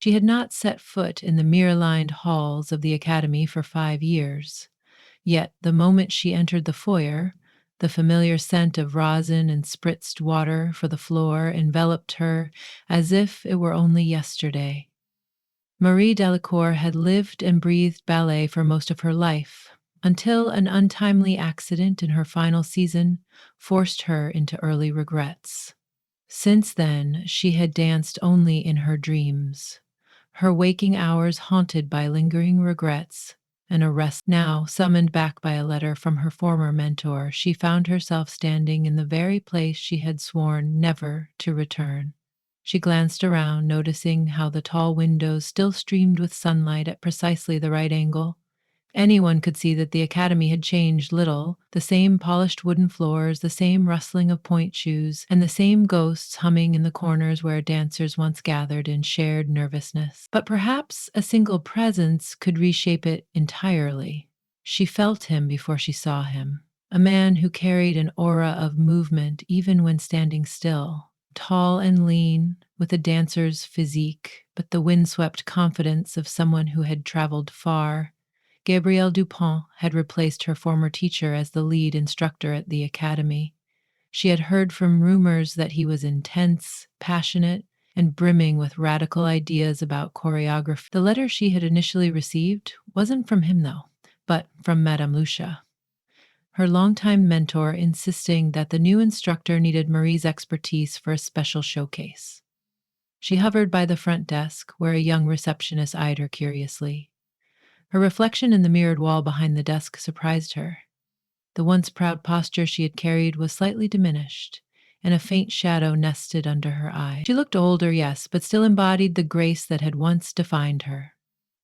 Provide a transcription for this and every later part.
She had not set foot in the mirror-lined halls of the academy for 5 years. Yet the moment she entered the foyer, the familiar scent of rosin and spritzed water for the floor enveloped her as if it were only yesterday. Marie Delacour had lived and breathed ballet for most of her life, until an untimely accident in her final season forced her into early regrets. Since then, she had danced only in her dreams, her waking hours haunted by lingering regrets and a rest. Now, summoned back by a letter from her former mentor, she found herself standing in the very place she had sworn never to return. She glanced around, noticing how the tall windows still streamed with sunlight at precisely the right angle. Anyone could see that the academy had changed little: the same polished wooden floors, the same rustling of point shoes, and the same ghosts humming in the corners where dancers once gathered in shared nervousness. But perhaps a single presence could reshape it entirely. She felt him before she saw him, a man who carried an aura of movement even when standing still, tall and lean, with a dancer's physique, but the windswept confidence of someone who had traveled far. Gabrielle Dupont had replaced her former teacher as the lead instructor at the academy. She had heard from rumors that he was intense, passionate, and brimming with radical ideas about choreography. The letter she had initially received wasn't from him, though, but from Madame Lucia, her longtime mentor, insisting that the new instructor needed Marie's expertise for a special showcase. She hovered by the front desk, where a young receptionist eyed her curiously. Her reflection in the mirrored wall behind the desk surprised her. The once proud posture she had carried was slightly diminished, and a faint shadow nested under her eye. She looked older, yes, but still embodied the grace that had once defined her.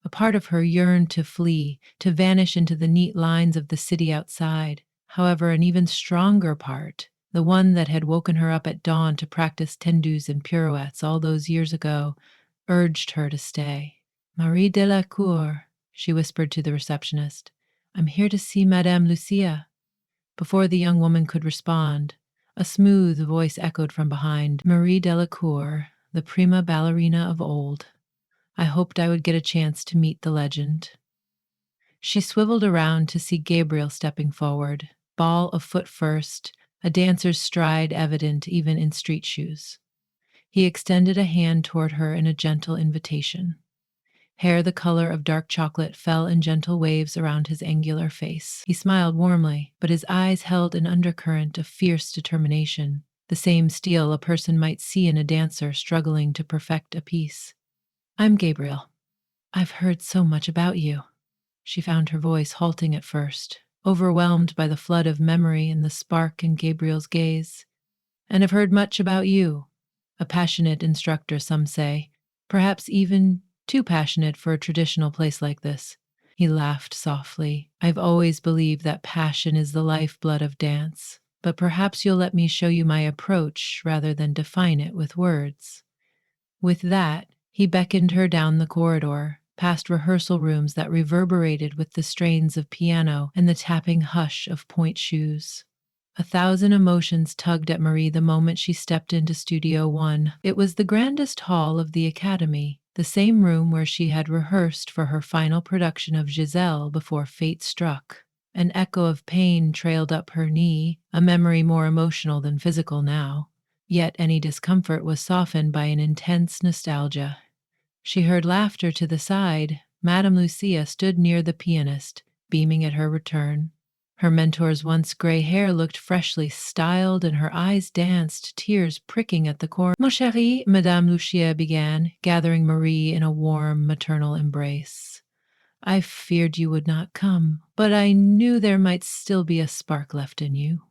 A part of her yearned to flee, to vanish into the neat lines of the city outside. However, an even stronger part, the one that had woken her up at dawn to practice tendus and pirouettes all those years ago, urged her to stay. Marie Delacour, she whispered to the receptionist, "I'm here to see Madame Lucia." Before the young woman could respond, a smooth voice echoed from behind. "Marie Delacour, the prima ballerina of old. I hoped I would get a chance to meet the legend." She swiveled around to see Gabriel stepping forward, ball of foot first, a dancer's stride evident even in street shoes. He extended a hand toward her in a gentle invitation. Hair the color of dark chocolate fell in gentle waves around his angular face. He smiled warmly, but his eyes held an undercurrent of fierce determination, the same steel a person might see in a dancer struggling to perfect a piece. "I'm Gabriel. I've heard so much about you." She found her voice halting at first, overwhelmed by the flood of memory and the spark in Gabriel's gaze. "And I've heard much about you. A passionate instructor, some say, perhaps even too passionate for a traditional place like this." He laughed softly. "I've always believed that passion is the lifeblood of dance, but perhaps you'll let me show you my approach rather than define it with words." With that, he beckoned her down the corridor, past rehearsal rooms that reverberated with the strains of piano and the tapping hush of point shoes. 1,000 emotions tugged at Marie the moment she stepped into Studio One. It was the grandest hall of the academy, the same room where she had rehearsed for her final production of Giselle before fate struck. An echo of pain trailed up her knee, a memory more emotional than physical now. Yet any discomfort was softened by an intense nostalgia. She heard laughter to the side. Madame Lucia stood near the pianist, beaming at her return. Her mentor's once gray hair looked freshly styled, and her eyes danced, tears pricking at the corner. "Mon chéri," Madame Lucia began, gathering Marie in a warm maternal embrace. "I feared you would not come, but I knew there might still be a spark left in you."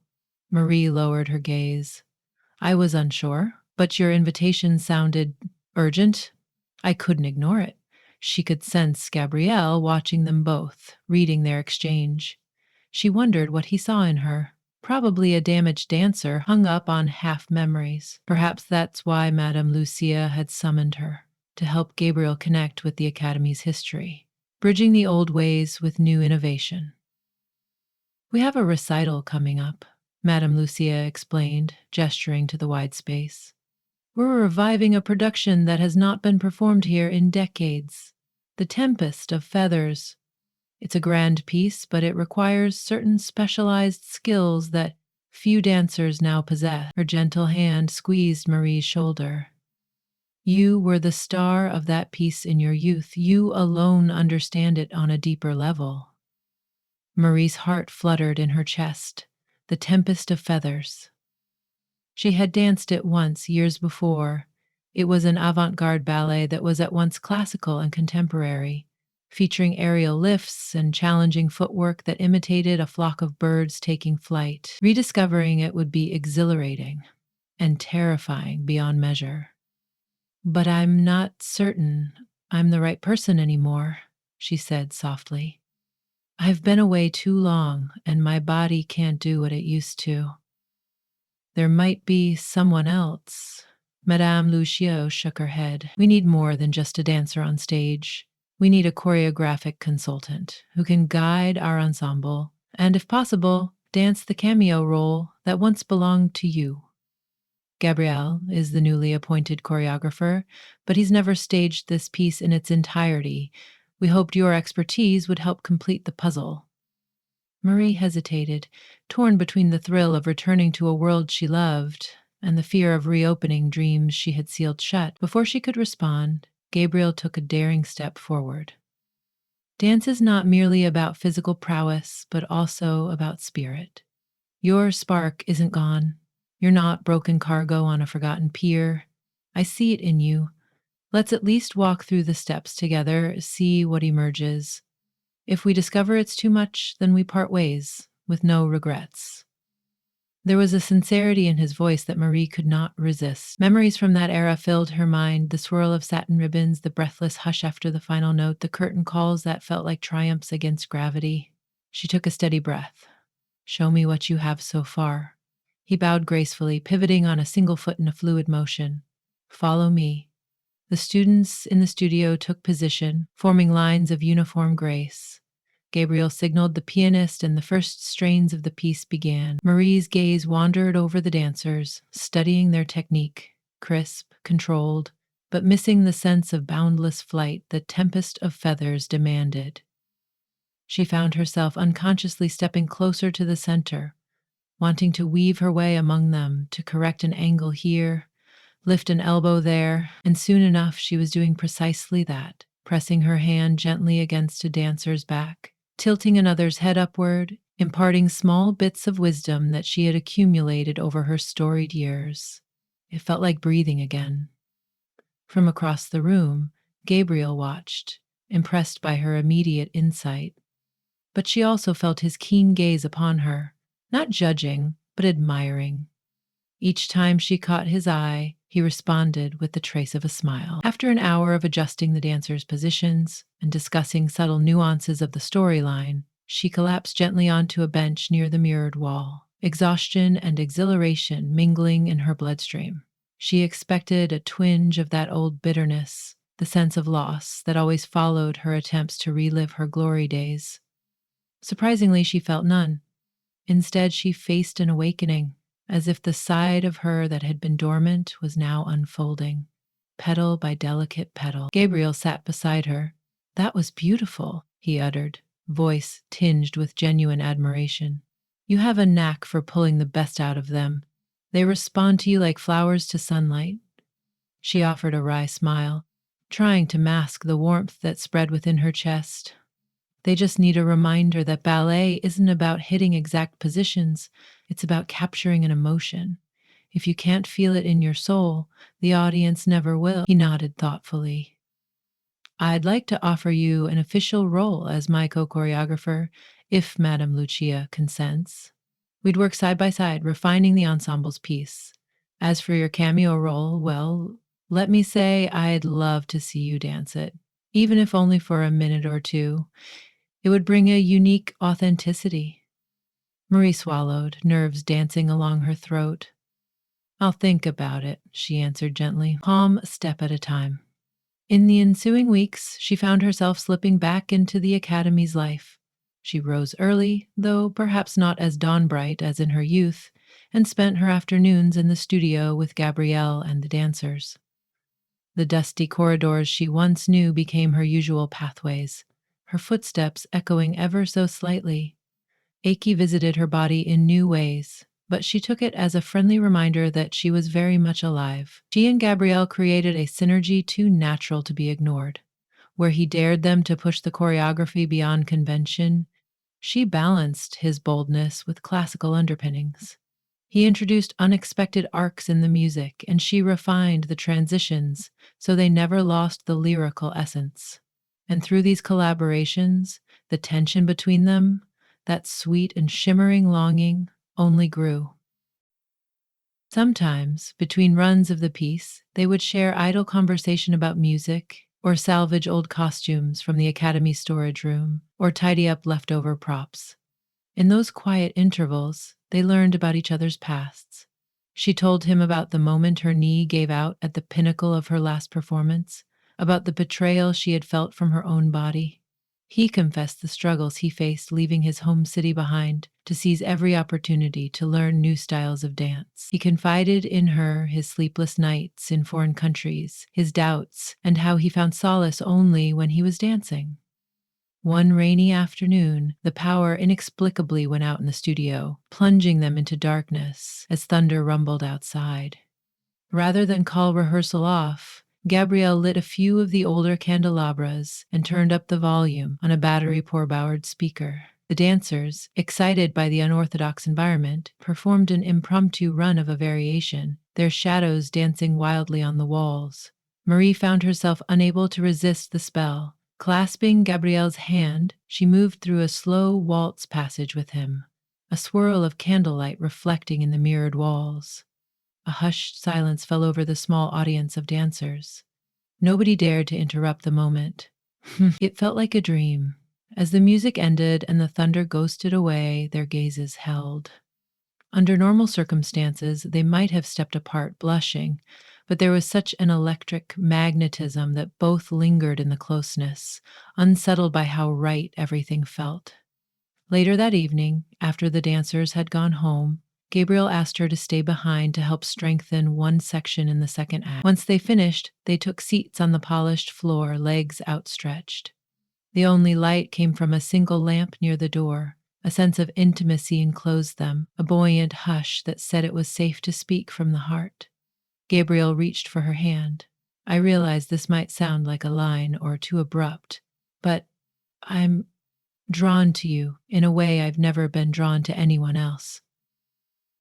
Marie lowered her gaze. "I was unsure, but your invitation sounded urgent. I couldn't ignore it." She could sense Gabrielle watching them both, reading their exchange. She wondered what he saw in her. Probably a damaged dancer hung up on half memories. Perhaps that's why Madame Lucia had summoned her, to help Gabriel connect with the Academy's history, bridging the old ways with new innovation. "We have a recital coming up," Madame Lucia explained, gesturing to the wide space. We're reviving a production that has not been performed here in decades. The Tempest of Feathers. It's a grand piece, but it requires certain specialized skills that few dancers now possess. Her gentle hand squeezed Marie's shoulder. You were the star of that piece in your youth. You alone understand it on a deeper level. Marie's heart fluttered in her chest. The Tempest of Feathers. She had danced it once years before. It was an avant-garde ballet that was at once classical and contemporary, featuring aerial lifts and challenging footwork that imitated a flock of birds taking flight. Rediscovering it would be exhilarating and terrifying beyond measure. But I'm not certain I'm the right person anymore, she said softly. I've been away too long, and my body can't do what it used to. There might be someone else. Madame Lucio shook her head. We need more than just a dancer on stage. We need a choreographic consultant who can guide our ensemble and, if possible, dance the cameo role that once belonged to you. Gabriel is the newly appointed choreographer, but he's never staged this piece in its entirety. We hoped your expertise would help complete the puzzle. Marie hesitated, torn between the thrill of returning to a world she loved and the fear of reopening dreams she had sealed shut. Before she could respond, Gabriel took a daring step forward. Dance is not merely about physical prowess, but also about spirit. Your spark isn't gone. You're not broken cargo on a forgotten pier. I see it in you. Let's at least walk through the steps together, see what emerges. If we discover it's too much, then we part ways, with no regrets. There was a sincerity in his voice that Marie could not resist. Memories from that era filled her mind, the swirl of satin ribbons, the breathless hush after the final note, the curtain calls that felt like triumphs against gravity. She took a steady breath. Show me what you have so far. He bowed gracefully, pivoting on a single foot in a fluid motion. Follow me. The students in the studio took position, forming lines of uniform grace. Gabriel signaled the pianist, and the first strains of the piece began. Marie's gaze wandered over the dancers, studying their technique, crisp, controlled, but missing the sense of boundless flight the Tempest of Feathers demanded. She found herself unconsciously stepping closer to the center, wanting to weave her way among them, to correct an angle here, lift an elbow there, and soon enough she was doing precisely that, pressing her hand gently against a dancer's back, tilting another's head upward, imparting small bits of wisdom that she had accumulated over her storied years. It felt like breathing again. From across the room, Gabriel watched, impressed by her immediate insight. But she also felt his keen gaze upon her, not judging, but admiring. Each time she caught his eye, he responded with the trace of a smile. After an hour of adjusting the dancers' positions and discussing subtle nuances of the storyline, she collapsed gently onto a bench near the mirrored wall, exhaustion and exhilaration mingling in her bloodstream. She expected a twinge of that old bitterness, the sense of loss that always followed her attempts to relive her glory days. Surprisingly, she felt none. Instead, she faced an awakening, as if the side of her that had been dormant was now unfolding, petal by delicate petal. Gabriel sat beside her. That was beautiful, he uttered, voice tinged with genuine admiration. You have a knack for pulling the best out of them. They respond to you like flowers to sunlight. She offered a wry smile, trying to mask the warmth that spread within her chest. They just need a reminder that ballet isn't about hitting exact positions, it's about capturing an emotion. If you can't feel it in your soul, the audience never will. He nodded thoughtfully. I'd like to offer you an official role as my co-choreographer, if Madame Lucia consents. We'd work side by side, refining the ensemble's piece. As for your cameo role, well, let me say I'd love to see you dance it, even if only for a minute or two. It would bring a unique authenticity. Marie swallowed, nerves dancing along her throat. I'll think about it, she answered gently, palm a step at a time. In the ensuing weeks, she found herself slipping back into the academy's life. She rose early, though perhaps not as dawn-bright as in her youth, and spent her afternoons in the studio with Gabrielle and the dancers. The dusty corridors she once knew became her usual pathways, her footsteps echoing ever so slightly. Aiki visited her body in new ways, but she took it as a friendly reminder that she was very much alive. She and Gabrielle created a synergy too natural to be ignored. Where he dared them to push the choreography beyond convention, she balanced his boldness with classical underpinnings. He introduced unexpected arcs in the music, and she refined the transitions so they never lost the lyrical essence. And through these collaborations, the tension between them, that sweet and shimmering longing, only grew. Sometimes, between runs of the piece, they would share idle conversation about music, or salvage old costumes from the Academy storage room, or tidy up leftover props. In those quiet intervals, they learned about each other's pasts. She told him about the moment her knee gave out at the pinnacle of her last performance, about the betrayal she had felt from her own body. He confessed the struggles he faced leaving his home city behind to seize every opportunity to learn new styles of dance. He confided in her his sleepless nights in foreign countries, his doubts, and how he found solace only when he was dancing. One rainy afternoon, the power inexplicably went out in the studio, plunging them into darkness as thunder rumbled outside. Rather than call rehearsal off, Gabrielle lit a few of the older candelabras and turned up the volume on a battery-powered speaker. The dancers, excited by the unorthodox environment, performed an impromptu run of a variation, their shadows dancing wildly on the walls. Marie found herself unable to resist the spell. Clasping Gabrielle's hand, she moved through a slow waltz passage with him, a swirl of candlelight reflecting in the mirrored walls. A hushed silence fell over the small audience of dancers. Nobody dared to interrupt the moment. It felt like a dream. As the music ended and the thunder ghosted away, their gazes held. Under normal circumstances, they might have stepped apart, blushing, but there was such an electric magnetism that both lingered in the closeness, unsettled by how right everything felt. Later that evening, after the dancers had gone home, Gabriel asked her to stay behind to help strengthen one section in the second act. Once they finished, they took seats on the polished floor, legs outstretched. The only light came from a single lamp near the door. A sense of intimacy enclosed them, a buoyant hush that said it was safe to speak from the heart. Gabriel reached for her hand. I realize this might sound like a line or too abrupt, but I'm drawn to you in a way I've never been drawn to anyone else.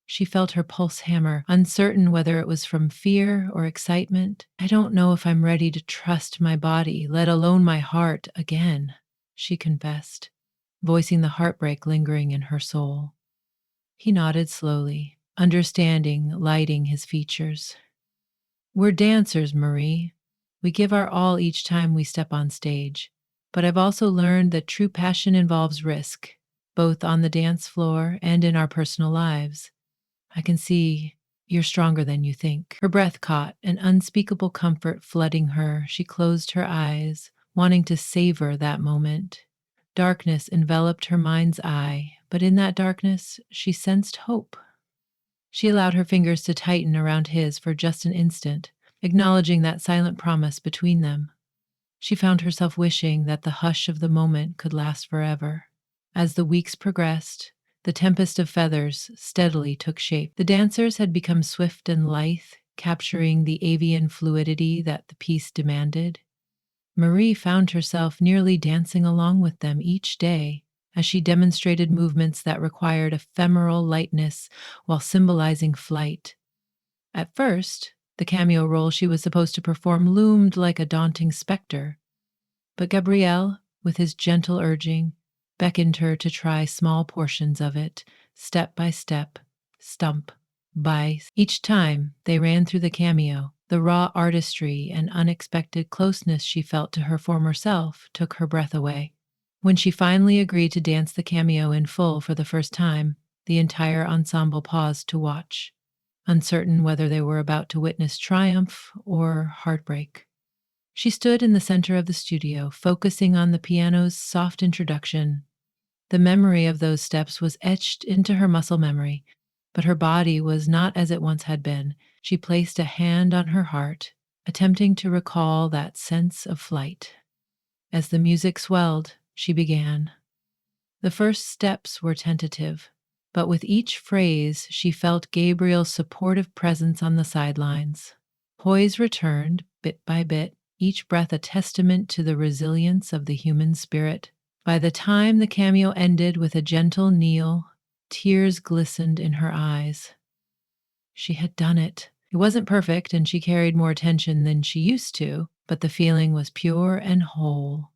She felt her pulse hammer, uncertain whether it was from fear or excitement. I don't know if I'm ready to trust my body, let alone my heart, again, she confessed, voicing the heartbreak lingering in her soul. He nodded slowly, understanding, lighting his features. We're dancers, Marie. We give our all each time we step on stage. But I've also learned that true passion involves risk, both on the dance floor and in our personal lives. I can see you're stronger than you think. Her breath caught, an unspeakable comfort flooding her. She closed her eyes, wanting to savor that moment. Darkness enveloped her mind's eye, but in that darkness, she sensed hope. She allowed her fingers to tighten around his for just an instant, acknowledging that silent promise between them. She found herself wishing that the hush of the moment could last forever. As the weeks progressed, the tempest of feathers steadily took shape. The dancers had become swift and lithe, capturing the avian fluidity that the piece demanded. Marie found herself nearly dancing along with them each day as she demonstrated movements that required ephemeral lightness while symbolizing flight. At first, the cameo role she was supposed to perform loomed like a daunting specter, but Gabriel, with his gentle urging, beckoned her to try small portions of it, step by step, stump by. Each time they ran through the cameo, the raw artistry and unexpected closeness she felt to her former self took her breath away. When she finally agreed to dance the cameo in full for the first time, the entire ensemble paused to watch, uncertain whether they were about to witness triumph or heartbreak. She stood in the center of the studio, focusing on the piano's soft introduction. The memory of those steps was etched into her muscle memory, but her body was not as it once had been. She placed a hand on her heart, attempting to recall that sense of flight. As the music swelled, she began. The first steps were tentative, but with each phrase she felt Gabriel's supportive presence on the sidelines. Poise returned, bit by bit, each breath a testament to the resilience of the human spirit. By the time the cameo ended with a gentle kneel, tears glistened in her eyes. She had done it. It wasn't perfect, and she carried more attention than she used to, but the feeling was pure and whole.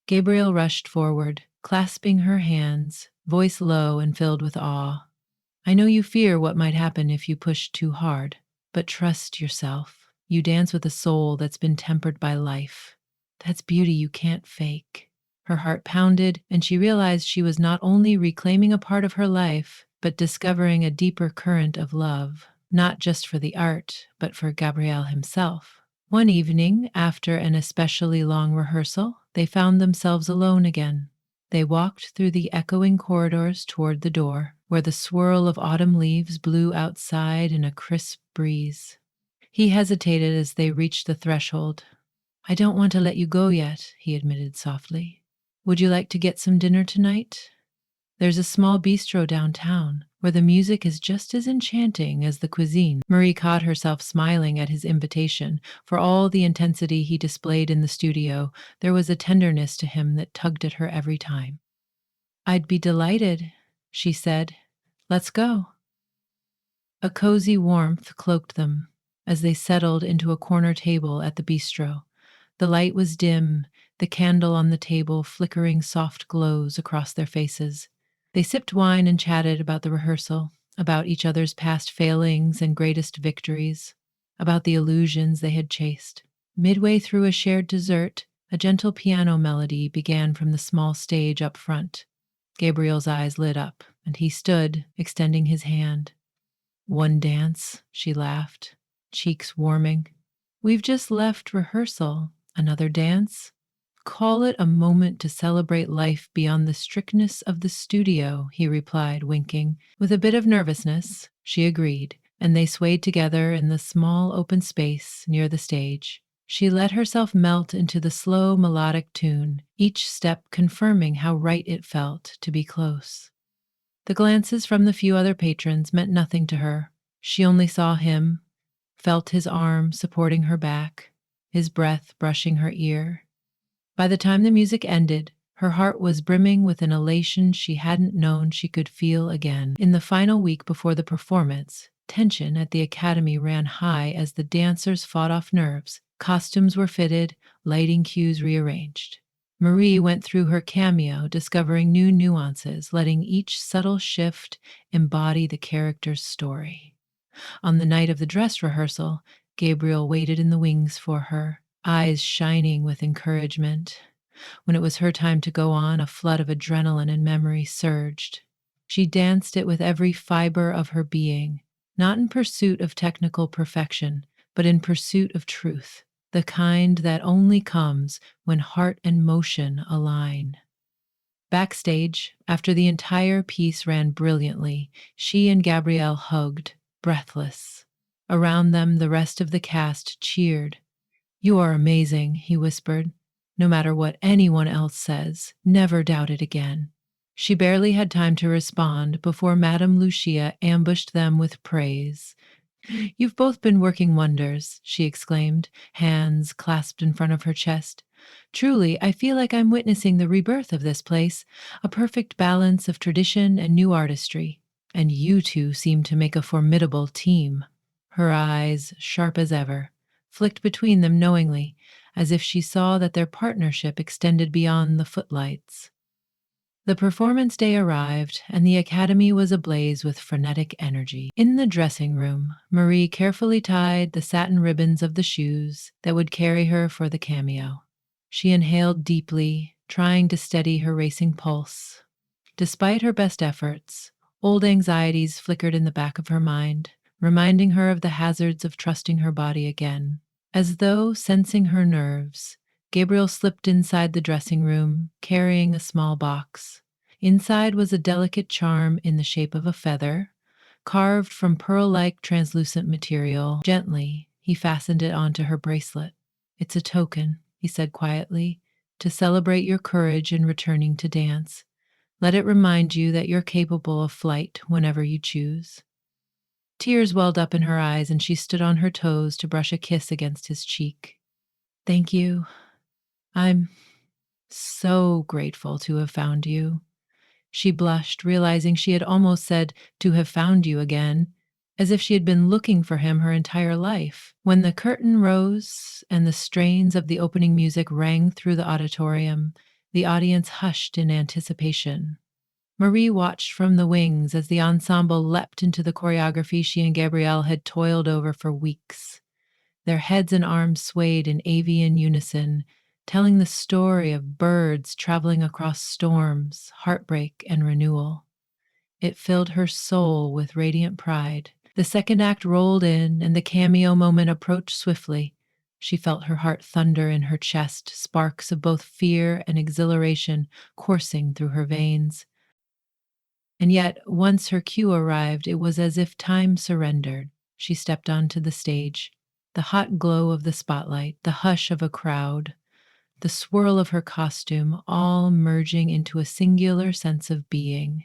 Gabriel rushed forward, clasping her hands, voice low and filled with awe. I know you fear what might happen if you push too hard, but trust yourself. You dance with a soul that's been tempered by life. That's beauty you can't fake. Her heart pounded, and she realized she was not only reclaiming a part of her life, but discovering a deeper current of love, not just for the art, but for Gabriel himself. One evening, after an especially long rehearsal, they found themselves alone again. They walked through the echoing corridors toward the door, where the swirl of autumn leaves blew outside in a crisp breeze. He hesitated as they reached the threshold. I don't want to let you go yet, he admitted softly. Would you like to get some dinner tonight? There's a small bistro downtown where the music is just as enchanting as the cuisine. Marie caught herself smiling at his invitation. For all the intensity he displayed in the studio, there was a tenderness to him that tugged at her every time. I'd be delighted, she said. Let's go. A cozy warmth cloaked them as they settled into a corner table at the bistro. The light was dim, the candle on the table flickering soft glows across their faces. They sipped wine and chatted about the rehearsal, about each other's past failings and greatest victories, about the illusions they had chased. Midway through a shared dessert, a gentle piano melody began from the small stage up front. Gabriel's eyes lit up, and he stood, extending his hand. One dance, she laughed, cheeks warming. We've just left rehearsal. Another dance? Call it a moment to celebrate life beyond the strictness of the studio, he replied, winking. With a bit of nervousness, she agreed, and they swayed together in the small open space near the stage. She let herself melt into the slow melodic tune, each step confirming how right it felt to be close. The glances from the few other patrons meant nothing to her. She only saw him, felt his arm supporting her back, his breath brushing her ear. By the time the music ended, her heart was brimming with an elation she hadn't known she could feel again. In the final week before the performance, tension at the academy ran high as the dancers fought off nerves. Costumes were fitted, lighting cues rearranged. Marie went through her cameo, discovering new nuances, letting each subtle shift embody the character's story. On the night of the dress rehearsal, Gabriel waited in the wings for her, eyes shining with encouragement. When it was her time to go on, a flood of adrenaline and memory surged. She danced it with every fiber of her being, not in pursuit of technical perfection, but in pursuit of truth, the kind that only comes when heart and motion align. Backstage, after the entire piece ran brilliantly, she and Gabrielle hugged, breathless. Around them, the rest of the cast cheered. You are amazing, he whispered. No matter what anyone else says, never doubt it again. She barely had time to respond before Madame Lucia ambushed them with praise. You've both been working wonders, she exclaimed, hands clasped in front of her chest. Truly, I feel like I'm witnessing the rebirth of this place, a perfect balance of tradition and new artistry. And you two seem to make a formidable team. Her eyes, sharp as ever, flicked between them knowingly, as if she saw that their partnership extended beyond the footlights. The performance day arrived, and the academy was ablaze with frenetic energy. In the dressing room, Marie carefully tied the satin ribbons of the shoes that would carry her for the cameo. She inhaled deeply, trying to steady her racing pulse. Despite her best efforts, old anxieties flickered in the back of her mind, reminding her of the hazards of trusting her body again. As though sensing her nerves, Gabriel slipped inside the dressing room, carrying a small box. Inside was a delicate charm in the shape of a feather, carved from pearl-like translucent material. Gently, he fastened it onto her bracelet. "It's a token," he said quietly, "to celebrate your courage in returning to dance. Let it remind you that you're capable of flight whenever you choose." Tears welled up in her eyes, and she stood on her toes to brush a kiss against his cheek. "Thank you. I'm so grateful to have found you." She blushed, realizing she had almost said to have found you again, as if she had been looking for him her entire life. When the curtain rose and the strains of the opening music rang through the auditorium, the audience hushed in anticipation. Marie watched from the wings as the ensemble leapt into the choreography she and Gabrielle had toiled over for weeks. Their heads and arms swayed in avian unison, telling the story of birds traveling across storms, heartbreak, and renewal. It filled her soul with radiant pride. The second act rolled in, and the cameo moment approached swiftly. She felt her heart thunder in her chest, sparks of both fear and exhilaration coursing through her veins. And yet, once her cue arrived, it was as if time surrendered. She stepped onto the stage. The hot glow of the spotlight, the hush of a crowd, the swirl of her costume, all merging into a singular sense of being.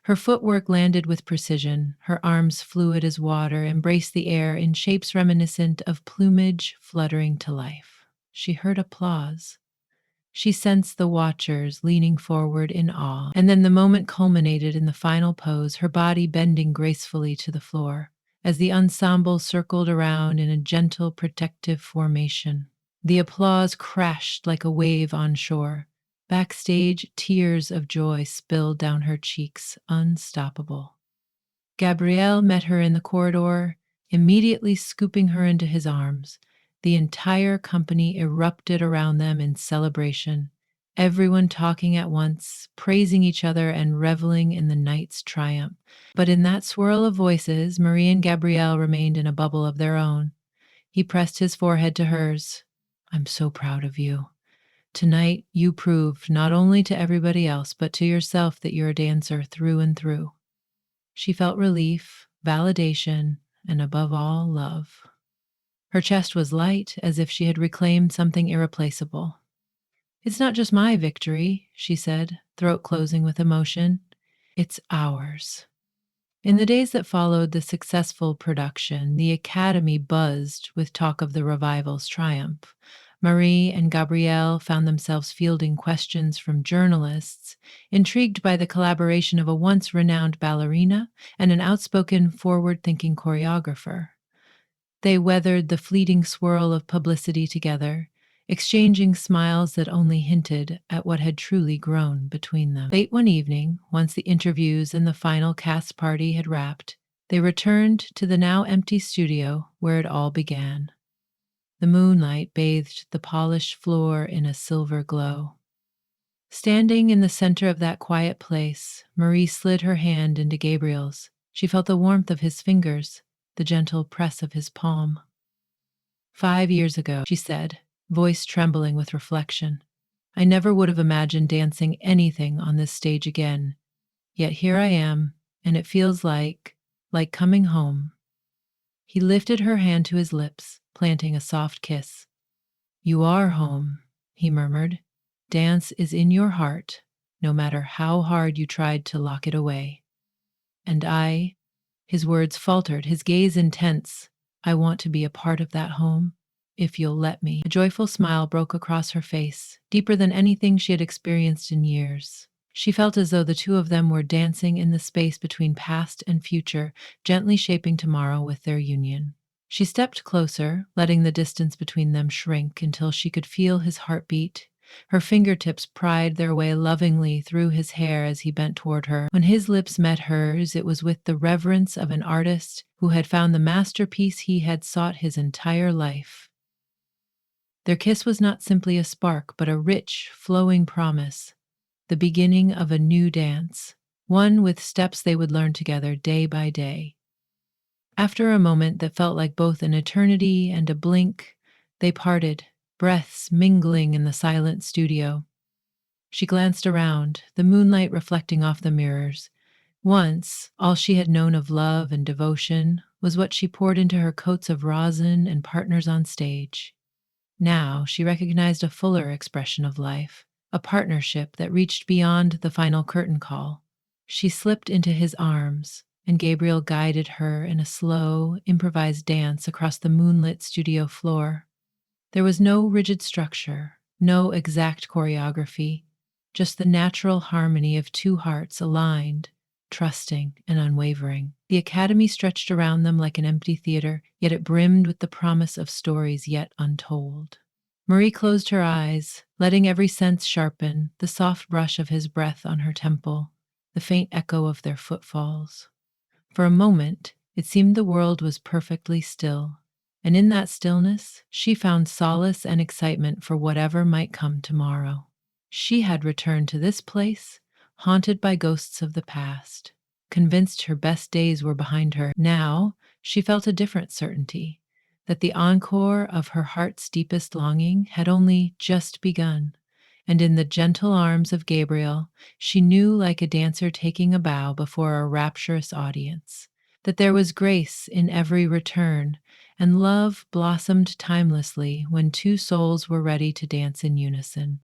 Her footwork landed with precision, her arms fluid as water, embraced the air in shapes reminiscent of plumage fluttering to life. She heard applause. She sensed the watchers leaning forward in awe, and then the moment culminated in the final pose, her body bending gracefully to the floor, as the ensemble circled around in a gentle protective formation. The applause crashed like a wave on shore. Backstage, tears of joy spilled down her cheeks, unstoppable. Gabrielle met her in the corridor, immediately scooping her into his arms. The entire company erupted around them in celebration, everyone talking at once, praising each other and reveling in the night's triumph. But in that swirl of voices, Marie and Gabrielle remained in a bubble of their own. He pressed his forehead to hers. "I'm so proud of you. Tonight, you proved not only to everybody else, but to yourself that you're a dancer through and through." She felt relief, validation, and above all, love. Her chest was light, as if she had reclaimed something irreplaceable. "It's not just my victory," she said, throat closing with emotion. "It's ours." In the days that followed the successful production, the Academy buzzed with talk of the revival's triumph. Marie and Gabrielle found themselves fielding questions from journalists, intrigued by the collaboration of a once renowned ballerina and an outspoken, forward thinking choreographer. They weathered the fleeting swirl of publicity together, exchanging smiles that only hinted at what had truly grown between them. Late one evening, once the interviews and the final cast party had wrapped, they returned to the now empty studio where it all began. The moonlight bathed the polished floor in a silver glow. Standing in the center of that quiet place, Marie slid her hand into Gabriel's. She felt the warmth of his fingers, the gentle press of his palm. "5 years ago," she said, voice trembling with reflection, "I never would have imagined dancing anything on this stage again. Yet here I am, and it feels like coming home." He lifted her hand to his lips, planting a soft kiss. "You are home," he murmured. "Dance is in your heart, no matter how hard you tried to lock it away. And his words faltered, his gaze intense, "I want to be a part of that home, if you'll let me." A joyful smile broke across her face, deeper than anything she had experienced in years. She felt as though the two of them were dancing in the space between past and future, gently shaping tomorrow with their union. She stepped closer, letting the distance between them shrink until she could feel his heartbeat. Her fingertips pried their way lovingly through his hair as he bent toward her. When his lips met hers, it was with the reverence of an artist who had found the masterpiece he had sought his entire life. Their kiss was not simply a spark, but a rich, flowing promise, the beginning of a new dance, one with steps they would learn together day by day. After a moment that felt like both an eternity and a blink, they parted, breaths mingling in the silent studio. She glanced around, the moonlight reflecting off the mirrors. Once, all she had known of love and devotion was what she poured into her coats of rosin and partners on stage. Now she recognized a fuller expression of life, a partnership that reached beyond the final curtain call. She slipped into his arms, and Gabriel guided her in a slow, improvised dance across the moonlit studio floor. There was no rigid structure, no exact choreography, just the natural harmony of two hearts aligned, trusting and unwavering. The academy stretched around them like an empty theater, yet it brimmed with the promise of stories yet untold. Marie closed her eyes, letting every sense sharpen, the soft brush of his breath on her temple, the faint echo of their footfalls. For a moment, it seemed the world was perfectly still, and in that stillness, she found solace and excitement for whatever might come tomorrow. She had returned to this place, haunted by ghosts of the past, convinced her best days were behind her. Now, she felt a different certainty that the encore of her heart's deepest longing had only just begun. And in the gentle arms of Gabriel, she knew, like a dancer taking a bow before a rapturous audience, that there was grace in every return, and love blossomed timelessly when two souls were ready to dance in unison.